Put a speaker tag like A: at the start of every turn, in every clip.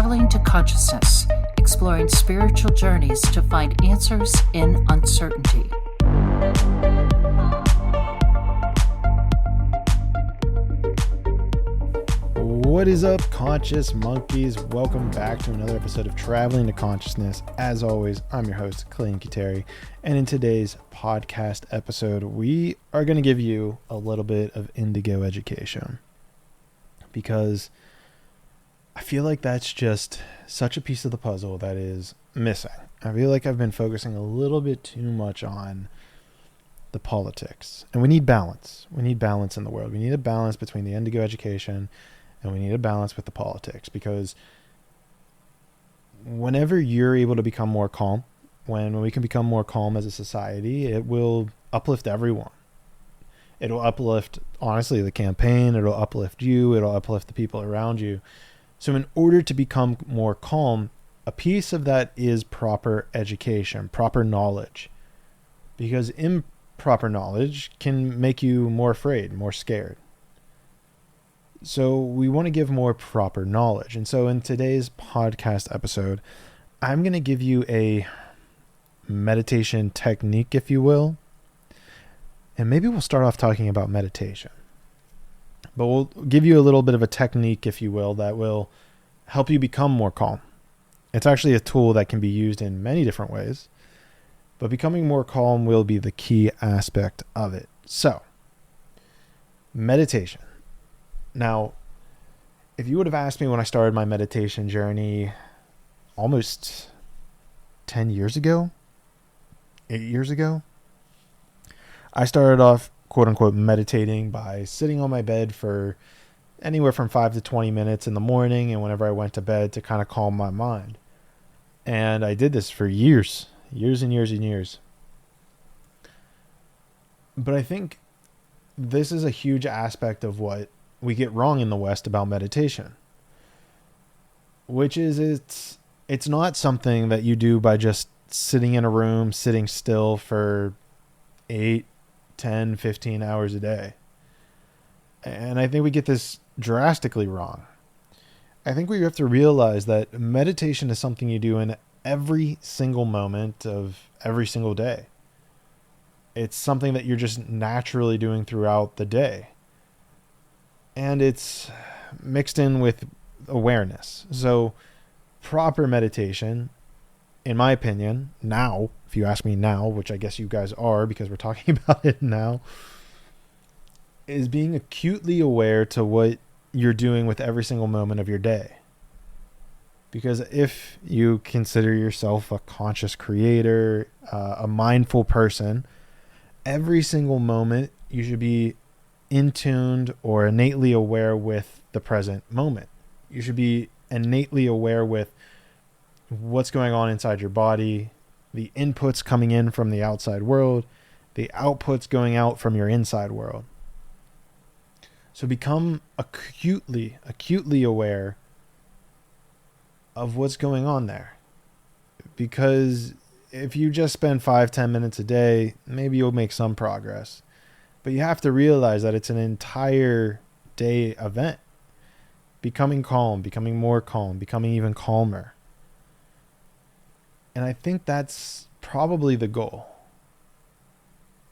A: Traveling to Consciousness, exploring spiritual journeys to find answers in uncertainty.
B: What is up, conscious monkeys? Welcome back to another episode of Traveling to Consciousness. As always, I'm your host, Clayton, and in today's podcast episode, we are going to give you a little bit of Indigo education, because I feel like that's just such a piece of the puzzle that is missing. I feel like I've been focusing a little bit too much on the politics, and we need balance. We need balance in the world. We need a balance between the Indigo education and we need a balance with the politics, because whenever you're able to become more calm, when we can become more calm as a society, it will uplift everyone. It'll uplift, honestly, the campaign. It'll uplift you. It'll uplift the people around you. So in order to become more calm, a piece of that is proper education, proper knowledge, because improper knowledge can make you more afraid, more scared. So we want to give more proper knowledge. And so in today's podcast episode, I'm going to give you a meditation technique, if you will. And maybe we'll start off talking about meditation. But we'll give you a little bit of a technique, if you will, that will help you become more calm. It's actually a tool that can be used in many different ways, but becoming more calm will be the key aspect of it. So, meditation. Now, if you would have asked me when I started my meditation journey almost 10 years ago, 8 years ago, I started off, quote unquote, meditating by sitting on my bed for anywhere from 5 to 20 minutes in the morning and whenever I went to bed to kind of calm my mind. And I did this for years and years. But I think this is a huge aspect of what we get wrong in the West about meditation, which is it's not something that you do by just sitting in a room, sitting still for 8, 10, 15 hours a day. And I think we get this drastically wrong. I think we have to realize that meditation is something you do in every single moment of every single day. It's something that you're just naturally doing throughout the day. And it's mixed in with awareness. So proper meditation, in my opinion, now, if you ask me now, which I guess you guys are because we're talking about it now, is being acutely aware to what you're doing with every single moment of your day. Because if you consider yourself a conscious creator, a mindful person, every single moment you should be in tuned or innately aware with the present moment. You should be innately aware with what's going on inside your body, the inputs coming in from the outside world, the outputs going out from your inside world. So become acutely aware of what's going on there. Because if you just spend 5-10 minutes a day, maybe you'll make some progress. But you have to realize that it's an entire day event. Becoming calm, becoming more calm, becoming even calmer. And I think that's probably the goal.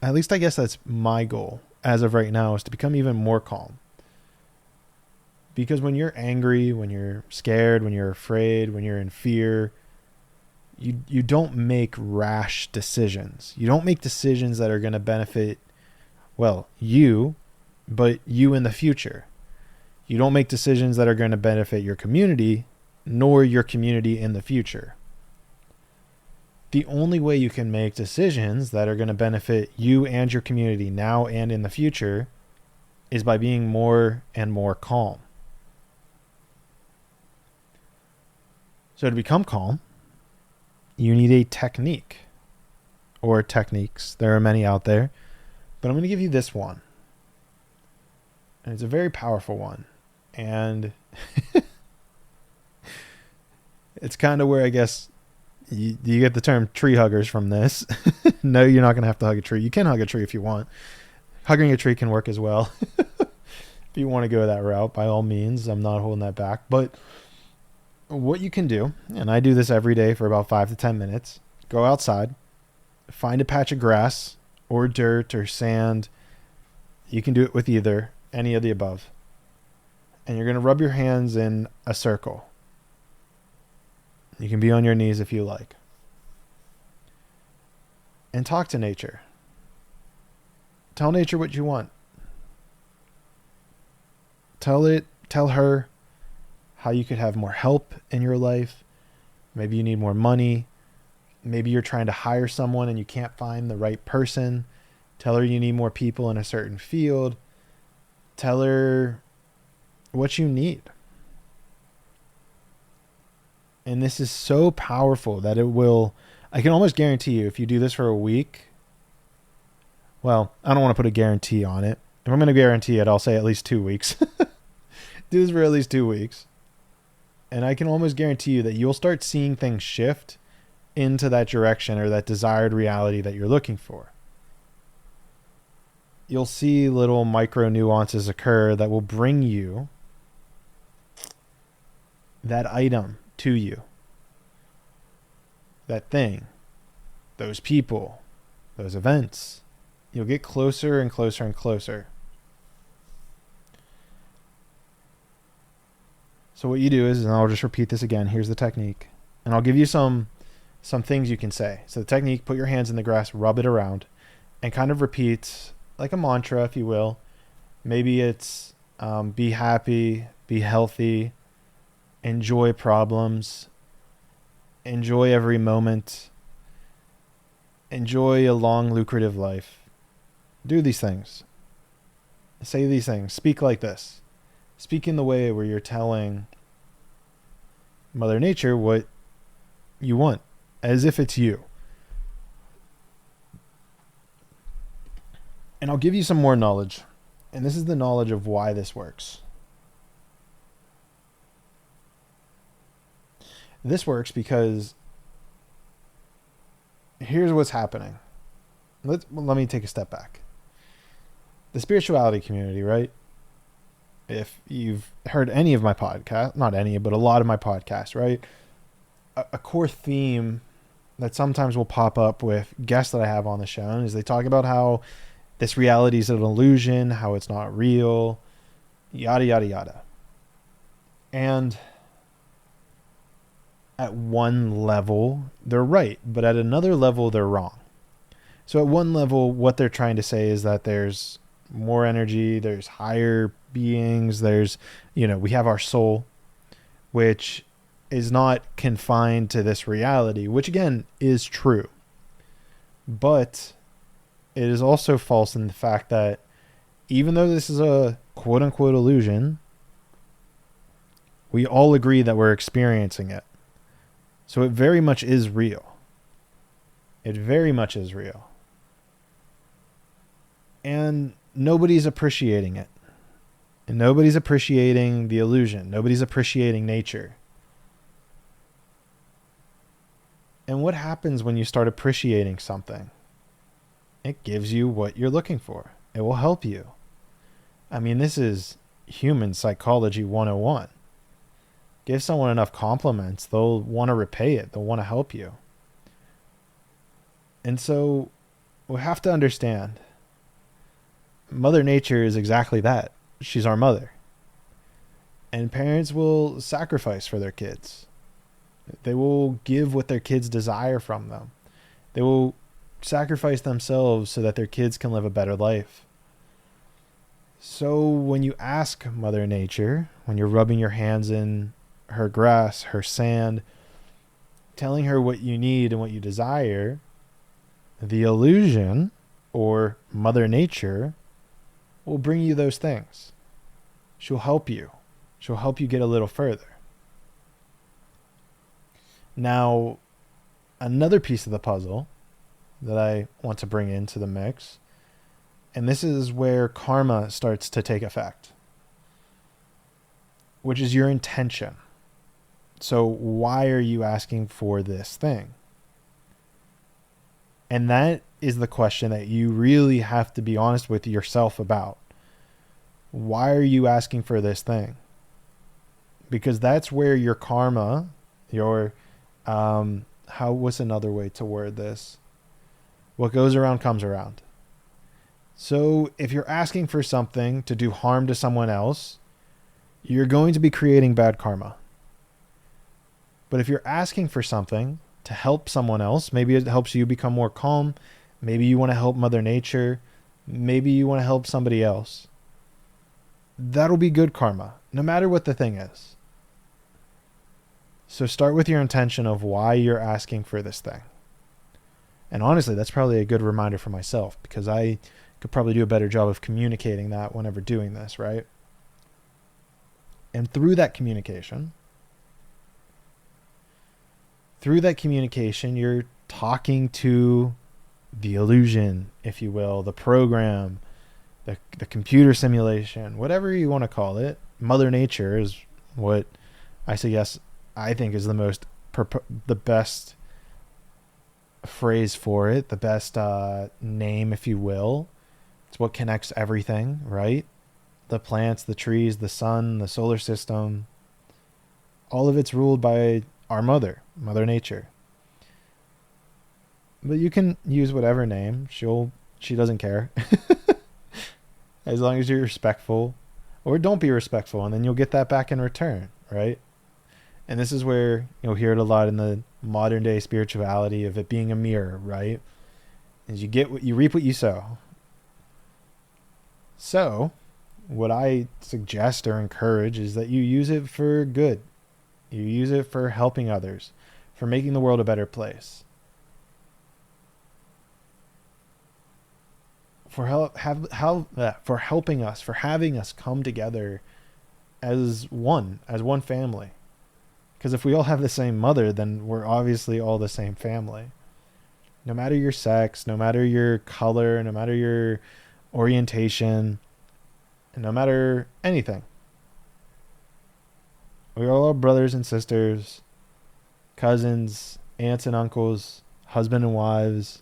B: At least I guess that's my goal as of right now, is to become even more calm. Because when you're angry, when you're scared, when you're afraid, when you're in fear, you don't make rash decisions. You don't make decisions that are going to benefit, well, you, but you in the future. You don't make decisions that are going to benefit your community, nor your community in the future. The only way you can make decisions that are going to benefit you and your community now and in the future is by being more and more calm. So to become calm, you need a technique or techniques. There are many out there, but I'm going to give you this one. And it's a very powerful one. And it's kind of where I guess you get the term tree huggers from this. No, you're not going to have to hug a tree. You can hug a tree if you want. Hugging a tree can work as well. If you want to go that route, by all means, I'm not holding that back. But what you can do, and I do this every day for about 5 to 10 minutes, go outside, find a patch of grass or dirt or sand. You can do it with either, any of the above. And you're going to rub your hands in a circle. You can be on your knees if you like. And talk to nature. Tell nature what you want. Tell her how you could have more help in your life. Maybe you need more money. Maybe you're trying to hire someone and you can't find the right person. Tell her you need more people in a certain field. Tell her what you need. And this is so powerful that it will, I can almost guarantee you, if you do this for a week, well, I don't want to put a guarantee on it. If I'm going to guarantee it, I'll say at least 2 weeks. Do this for at least 2 weeks. And I can almost guarantee you that you'll start seeing things shift into that direction or that desired reality that you're looking for. You'll see little micro nuances occur that will bring you that item to you. That thing, those people, those events. You'll get closer and closer and closer. So what you do is, and I'll just repeat this again, here's the technique. And I'll give you some things you can say. So the technique, put your hands in the grass, rub it around, and kind of repeat like a mantra, if you will. Maybe it's be happy, be healthy, enjoy problems, enjoy every moment, enjoy a long, lucrative life. Do these things. Say these things. Speak like this. Speak in the way where you're telling Mother Nature what you want, as if it's you. And I'll give you some more knowledge. And this is the knowledge of why this works. This works because here's what's happening. Let me take a step back. The spirituality community, right? If you've heard any of my podcast, not any, but a lot of my podcasts, right? A core theme that sometimes will pop up with guests that I have on the show is they talk about how this reality is an illusion, how it's not real, yada, yada, yada. And at one level, they're right, but at another level, they're wrong. So at one level, what they're trying to say is that there's more energy, there's higher beings, there's, we have our soul, which is not confined to this reality, which again is true. But it is also false in the fact that even though this is a quote unquote illusion, we all agree that we're experiencing it. So it very much is real. It very much is real. And nobody's appreciating it. And nobody's appreciating the illusion. Nobody's appreciating nature. And what happens when you start appreciating something? It gives you what you're looking for. It will help you. I mean, this is human psychology 101. Give someone enough compliments, they'll want to repay it. They'll want to help you. And so we have to understand, Mother Nature is exactly that. She's our mother. And parents will sacrifice for their kids. They will give what their kids desire from them. They will sacrifice themselves so that their kids can live a better life. So when you ask Mother Nature, when you're rubbing your hands in her grass, her sand, telling her what you need and what you desire, the illusion, or Mother Nature, will bring you those things. She'll help you. She'll help you get a little further. Now, another piece of the puzzle that I want to bring into the mix, and this is where karma starts to take effect, which is your intention. So why are you asking for this thing? And that is the question that you really have to be honest with yourself about. Why are you asking for this thing? because that's where your karma, your, what's another way to word this? What goes around comes around. So if you're asking for something to do harm to someone else, you're going to be creating bad karma. But if you're asking for something to help someone else, maybe it helps you become more calm. Maybe you want to help Mother Nature. Maybe you want to help somebody else. That'll be good karma, no matter what the thing is. So start with your intention of why you're asking for this thing. And honestly, that's probably a good reminder for myself, because I could probably do a better job of communicating that whenever doing this, right? And through that communication, you're talking to the illusion, if you will, the program, the computer simulation, whatever you want to call it. Mother Nature is what I suggest, I think is the best phrase for it, the best name, if you will. It's what connects everything, right? The plants, the trees, the sun, the solar system. All of it's ruled by our Mother Nature. But you can use whatever name. She doesn't care. As long as you're respectful. Or don't be respectful, and then you'll get that back in return, right? And this is where you'll hear it a lot in the modern day spirituality of it being a mirror, right? Is you reap what you sow. So, what I suggest or encourage is that you use it for good. You use it for helping others, for making the world a better place. For helping us, for having us come together as one family. Because if we all have the same mother, then we're obviously all the same family. No matter your sex, no matter your color, no matter your orientation, no matter anything. We're all brothers and sisters, cousins, aunts and uncles, husband and wives.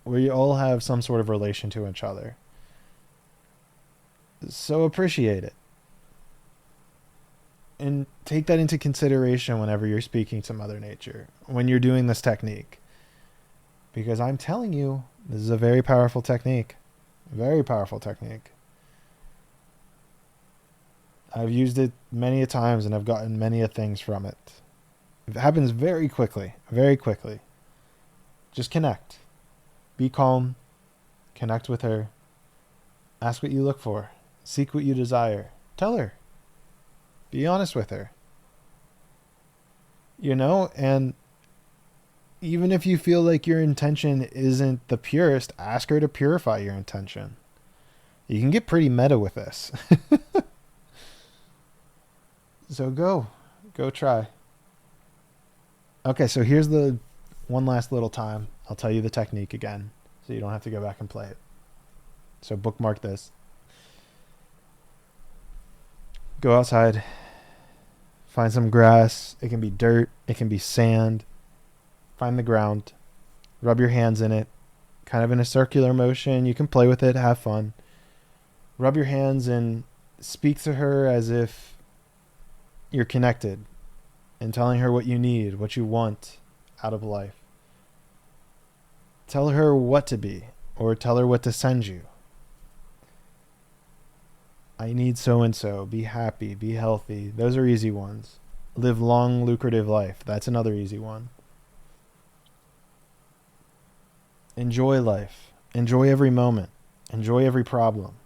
B: We all have some sort of relation to each other. So appreciate it. And take that into consideration whenever you're speaking to Mother Nature, when you're doing this technique. Because I'm telling you, this is a very powerful technique. Very powerful technique. I've used it many a times and I've gotten many a things from it. It happens very quickly. Very quickly. Just connect. Be calm. Connect with her. Ask what you look for. Seek what you desire. Tell her. Be honest with her. And even if you feel like your intention isn't the purest, ask her to purify your intention. You can get pretty meta with this. So go try. Okay, so here's the one last little time. I'll tell you the technique again, so you don't have to go back and play it. So bookmark this. Go outside. Find some grass. It can be dirt. It can be sand. Find the ground. Rub your hands in it. Kind of in a circular motion. You can play with it. Have fun. Rub your hands and speak to her as if you're connected and telling her what you need, what you want out of life. Tell her what to be, or tell her what to send you. I need so-and-so. Be happy. Be healthy. Those are easy ones. Live long, lucrative life. That's another easy one. Enjoy life. Enjoy every moment. Enjoy every problem.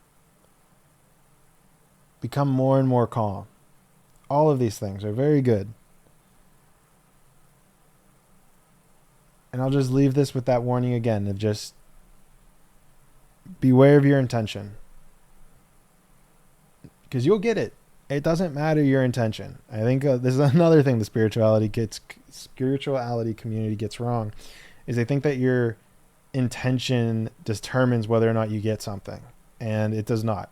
B: Become more and more calm. All of these things are very good. And I'll just leave this with that warning again of just beware of your intention. Because you'll get it. It doesn't matter your intention. I think this is another thing the spirituality community gets wrong, is they think that your intention determines whether or not you get something. And it does not.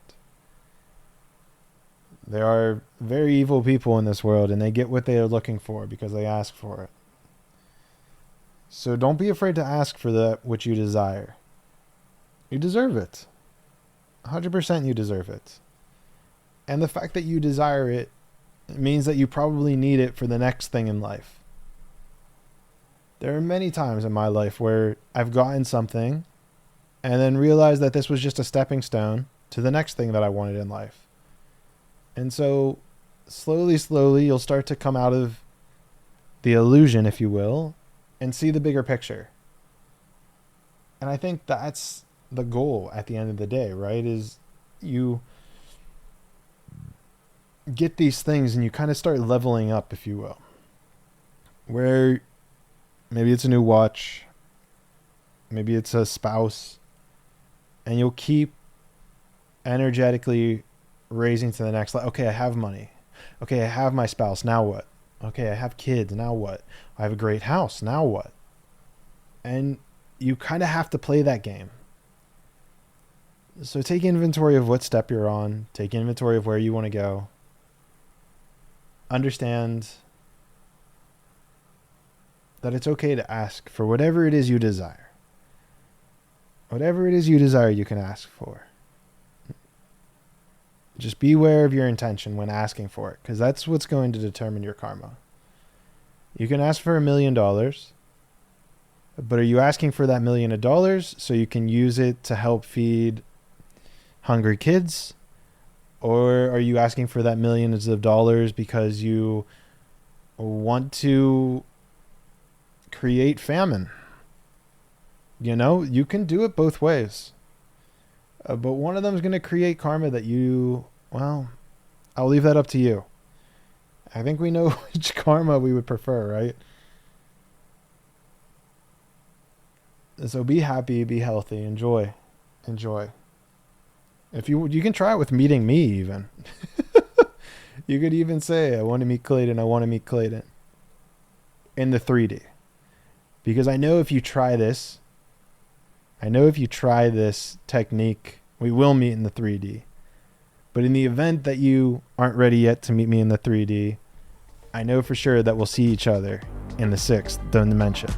B: There are very evil people in this world, and they get what they are looking for because they ask for it. So don't be afraid to ask for that which you desire. You deserve it. 100% you deserve it. And the fact that you desire it It means that you probably need it for the next thing in life. There are many times in my life where I've gotten something and then realized that this was just a stepping stone to the next thing that I wanted in life. And so slowly, you'll start to come out of the illusion, if you will, and see the bigger picture. And I think that's the goal at the end of the day, right? Is you get these things and you kind of start leveling up, if you will. Where maybe it's a new watch, maybe it's a spouse, and you'll keep energetically raising to the next level. Okay, I have money. Okay, I have my spouse. Now what? Okay, I have kids. Now what? I have a great house. Now what? And you kind of have to play that game. So take inventory of what step you're on. Take inventory of where you want to go. Understand that it's okay to ask for whatever it is you desire. Whatever it is you desire, you can ask for. Just be aware of your intention when asking for it, because that's what's going to determine your karma. You can ask for $1 million, but are you asking for that $1 million so you can use it to help feed hungry kids? Or are you asking for that millions of dollars because you want to create famine? You know, you can do it both ways. But one of them is going to create karma that well, I'll leave that up to you. I think we know which karma we would prefer, right? So be happy, be healthy, enjoy. If you can try it with meeting me even. You could even say, I want to meet Clayton, in the 3D. Because I know if you try this technique, we will meet in the 3D. But in the event that you aren't ready yet to meet me in the 3D, I know for sure that we'll see each other in the 6th dimension.